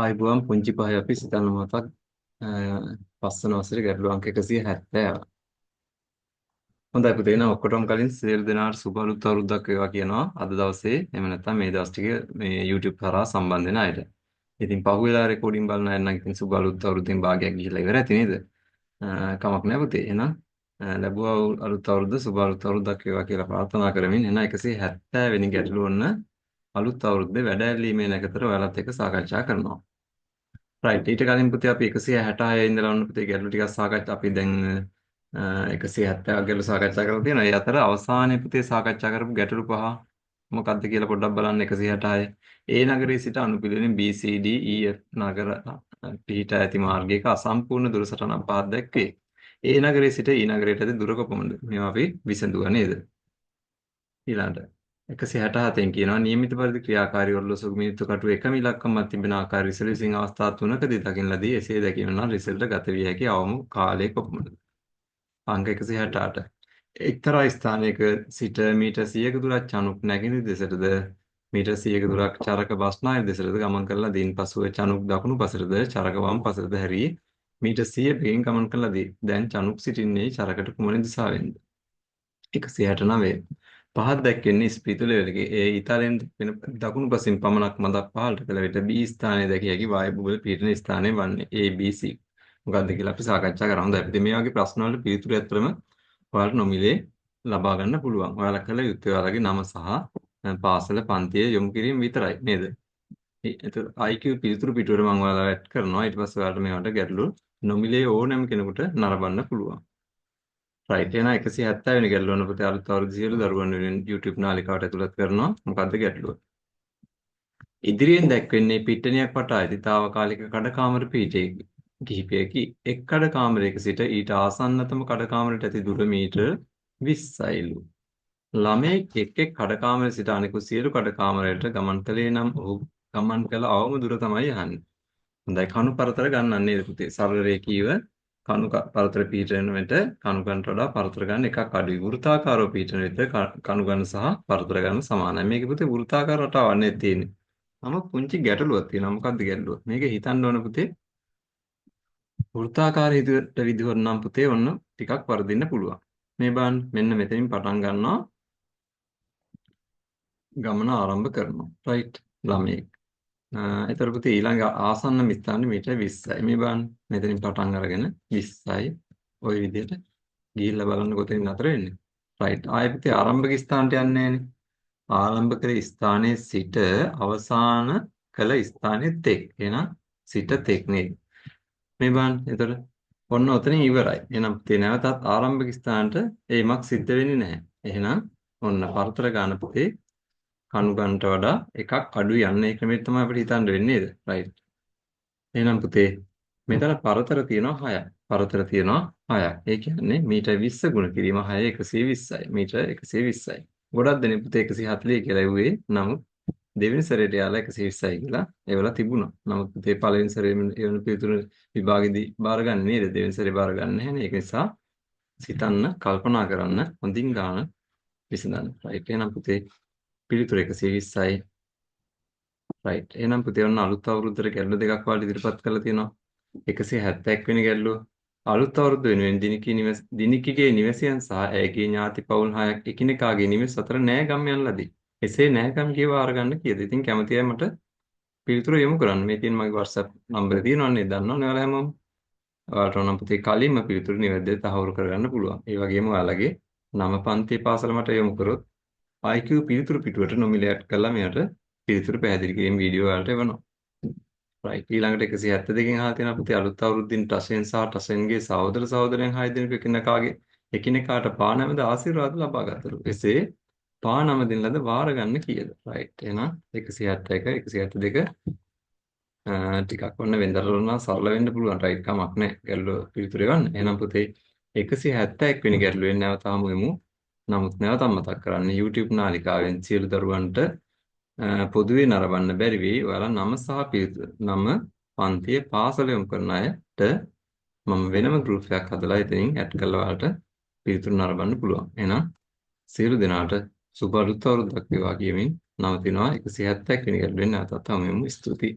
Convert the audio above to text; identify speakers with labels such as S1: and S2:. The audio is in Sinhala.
S1: ආයිබුවන් පුංචි පහේ අපි සිතන්න මොහොතක් පස්වන වසරේ ගැටළු අංක 170. හොඳයි පුතේ එහෙනම් ඔක්කොටම කලින් සියලු දෙනාට සුබ අලුත් අවුරුද්දක් වේවා කියනවා අද දවසේ එහෙම නැත්නම් මේ දවස් ටික මේ YouTube කරා සම්බන්ධ වෙන අයට. ඉතින් පහුවෙලා රෙකෝඩින් බලන අය නම් ඉතින් සුබ අලුත් අවුරුද්දෙන් භාගයක් ගිහිල්ලා ඉවර ඇති නේද? කමක් නැහැ පුතේ. එහෙනම් ලැබුවා වූ අලුත් අවුරුද්ද සුබ අලුත් අවුරුද්දක් වේවා කියලා ප්‍රාර්ථනා කරමින් එහෙනම් 170 වෙනි ගැටළු ඔන්න අලුත් අවුරුද්දේ වැඩ ඇරීමේ නැකතර ඔයාලත් එක්ක සාකච්ඡා කරනවා. රයිට් ඊට කලින් පුතේ අපි 166 ඉඳලා ඔන්න පුතේ ගැටළු ටිකක් සාකච්ඡා අපි දැන් 170ක් ගැටළු සාකච්ඡා කරලා තියෙනවා. ඒ අතර අවසානයේ පුතේ සාකච්ඡා කරපු ගැටළු පහ මොකක්ද කියලා පොඩ්ඩක් බලන්න 166. ඒ නගරයේ සිට අනුපිළිවෙලින් BCD EF නගර පිහිටා ඇති මාර්ගයක අසම්පූර්ණ දුරසටහනක් පහක් දැක්වේ. ඒ නගරයේ සිට ඊ නගරයට ඇති දුර කොපමණද? මේවා අපි විසඳුවා නේද? ඊළඟට 167න් කියනවා නියමිත පරිදි ක්‍රියාකාරී ඔරලෝසුවක මිනිත්තු කටුව එකම ඉලක්කමක් තිබෙන ආකාර රිසර්විසින් අවස්ථා 3කදී දකින ලදී. එසේ දැකීම නම් රිසල්ට ගත විය හැකි අවම කාලය කොපමණද? අංක 168. එක්තරා ස්ථානයක සිට මීටර් 100ක දුරක් චනුක් නැගෙනහිර දෙසටද මීටර් 100ක දුරක් චරක බස්නාහිර දෙසටද ගමන් කරලා දින් පසුව චනුක් දකුණු පසටද චරක වම් පසටද හැරී මීටර් 100 බැගින් ගමන් කළා දී. දැන් චනුක් සිටින්නේ චරකට කුමන දිශාවෙන්ද? 169. පහත් දැක්වෙන්නේ ස්පීතු ලෙවලකේ. ඒ ඉතාලියෙන් වෙන දකුණු පසින් පමණක් මදක් පහළට කළ විට B ස්ථානයේ දැකිය හැකි වායු බුබුල පීඩන ස්ථානයේ වන්නේ ABC. මොකක්ද කියලා අපි සාකච්ඡා කරමු. හොඳයි. ඉතින් මේ වගේ ප්‍රශ්න වලට පිළිතුරු ඇත්තටම ඔයාලට නොමිලේ ලබා ගන්න පුළුවන්. ඔයාලා කළ යුත්තේ ඔයාලගේ නම සහ පාසල පන්තිය යොමු කිරීම විතරයි නේද? එතකොට IQ පිළිතුරු පිටුවට මම ඔයාලා ඇඩ් කරනවා. ඊට පස්සේ ඔයාලට මේවට ගැටලු නොමිලේ ඕනෑම කෙනෙකුට නරඹන්න පුළුවන්. රයිට් එහෙනම් 170 වෙනි ගැටලුව වන පුතේ අලුත් අවුරුදු සියලු දරුවන් වෙනුවෙන් YouTube නාලිකාවට ඇතුළත් කරනවා. මොකද්ද ගැටලුව? ඉදිරියෙන් දැක්වෙන්නේ පිට්ටනියක් වටා ඇති తాවකාලික කඩකාමර පීඨයකි. කිහිපයකි. එක් කඩකාමරයක සිට ඊට ආසන්නතම කඩකාමරයට ඇති දුර මීටර 20යිලු. ළමයෙක් එක් කඩකාමරයේ සිට අනෙකුත් සියලු කඩකාමරයට ගමන් කළේ නම් ඔහු ගමන් කළ අවම දුර තමයි අහන්නේ. හොඳයි කණු පරතර ගන්නන්නේ නේද පුතේ? සරල රේඛීව කණු පරතර පීඨන වෙත කණු ගන්නට වඩා පරතර ගන්න එකක් අඩුයි. වෘත්තාකාරව පීඨන වෙත කණු ගන්න සහ පරතර ගන්න සමානයි. මේක පුතේ වෘත්තාකාර රටාවක් නේ තියෙන්නේ. නමුත් පුංචි ගැටලුවක් තියෙනවා. මොකක්ද ගැටලුව? මේක හිතන්න ඕන පුතේ. වෘත්තාකාර විදිහට නම් පුතේ ඔන්න ටිකක් වර්ධින්න පුළුවන්. මේ බලන්න මෙන්න මෙතනින් පටන් ගන්නවා. ගමන ආරම්භ කරනවා. රයිට් ළමයෙක්. එතකොට පුතේ ඊළඟ ආසන්නම ස්ථානේ මීටර 20යි. මේ බලන්න මෙතනින් පටන් අරගෙන 20යි. ওই විදිහට ගිහිල්ලා බලන්න කොතනින් නතර වෙන්නේ. රයිට්. ආයෙ පුතේ ආරම්භක ස්ථානට යන්නේ නැහනේ. ආරම්භක ස්ථානයේ සිට අවසාන කළ ස්ථානයේ තෙක්. එහෙනම් සිට තෙක් නේද? මේ බලන්න. එතකොට ඔන්න ඔතනින් ඉවරයි. එහෙනම් පුතේ නැවතත් ආරම්භක ස්ථානට ඒමක් සිද්ධ වෙන්නේ නැහැ. එහෙනම් ඔන්න පරතර ගන්න පුතේ කණු ගන්නට වඩා එකක් අඩු යන්නේ ක්‍රමයට තමයි අපිට හිතන්න වෙන්නේ නේද? රයිට්. එහෙනම් පුතේ මෙතන පරතර තියෙනවා 6ක්. පරතර තියෙනවා 6ක්. ඒ කියන්නේ මීටර් 20 ගුණ කිරීම 6 120යි. මීටර් 120යි. ගොඩක් දෙනෙක් පුතේ 140 කියලා ඇහුවේ. නමුත් දෙවෙනි සැරේට යාලා 120යි කියලා ඒවලා තිබුණා. නමුත් පුතේ පළවෙනි සැරේම ඒ වෙන පිළිතුරු විභාගෙදී බාරගන්නේ නේද? දෙවෙනි සැරේ බාරගන්නේ නැහැ නේ. ඒක නිසා සිතන්න, කල්පනා කරන්න, හොඳින් ගාන විසඳන්න. රයිට්. එහෙනම් පුතේ පිළිතුර 120යි. රයිට්. එහෙනම් පුතේ ඔන්න අලුත් අවුරුද්දට ගැටළු දෙකක් වල ඉදිරිපත් කරලා තියෙනවා. 171 වෙනි ගැටලුව. අලුත් අවුරුද්ද වෙනුවෙන් දිනිකිගේ නිවසයන් සහ ඇයගේ ඥාති පවුල් 6ක් එකිනෙකාගේ නිවස අතර නෑගම් යන ලදී. එසේ නෑගම් කිය වාර ගන්න කීයද? ඉතින් කැමති අය මට පිළිතුර යොමු කරන්න. මේ තියෙන මගේ WhatsApp නම්බරේ තියෙනවනේ දන්නවනේ ඔයාලා හැමෝම. ඔයාලට නම් පුතේ කලින්ම පිළිතුරු නිවැරදිව තහවුරු කරගන්න පුළුවන්. ඒ වගේම ඔයාලගේ නම පන්ති පාසල මට යොමු කරොත් IQ පිළිතුරු පිටුවට නොමිලේ ඇඩ් කරලා මෙයාට පිළිතුරු පැහැදිලි කිරීම වීඩියෝ වලට එවනවා. රයිට්. ඊළඟට 172කින් අහලා තියෙනවා පුතේ අලුත් අවුරුද්දින් ටසෙන් සහ ටසෙන්ගේ සහෝදර සහෝදරයන් 6 දෙනෙකු එකිනෙකාට පා නැමද ආශිර්වාද ලබා ගත්තලු. එසේ පා නම දෙන ලද වාර ගන්න කීයද? රයිට්. එහෙනම් 171 172 ටිකක් වන්න වෙන්දරලුණා සරල වෙන්න පුළුවන්. රයිට් කමක් නැහැ. ගැටලුව පිළිතුරු එවන්න. එහෙනම් පුතේ 171 වෙනි ගැටලුවෙන් නැවත හමු වෙමු. නමුත් නැවත මතක් කරන්න YouTube නාලිකාවෙන් සියලු දරුවන්ට පොදුවේ නරඹන්න බැරි වෙයි. ඔයාලා නම සහ පිළිතුර නම පන්තිය පාසල යොමු කරන අයට මම වෙනම ගෲප් එකක් හදලා එතනින් ඇඩ් කරලා ඔයාලට පිළිතුරු නරඹන්න පුළුවන්. එහෙනම් සියලු දෙනාට සුබ අලුත් අවුරුද්දක් වේවා කියමින් නවතිනවා 171 වෙනි ගැටලුවෙන් නැවතත් හමු වෙමු. ස්තුතියි.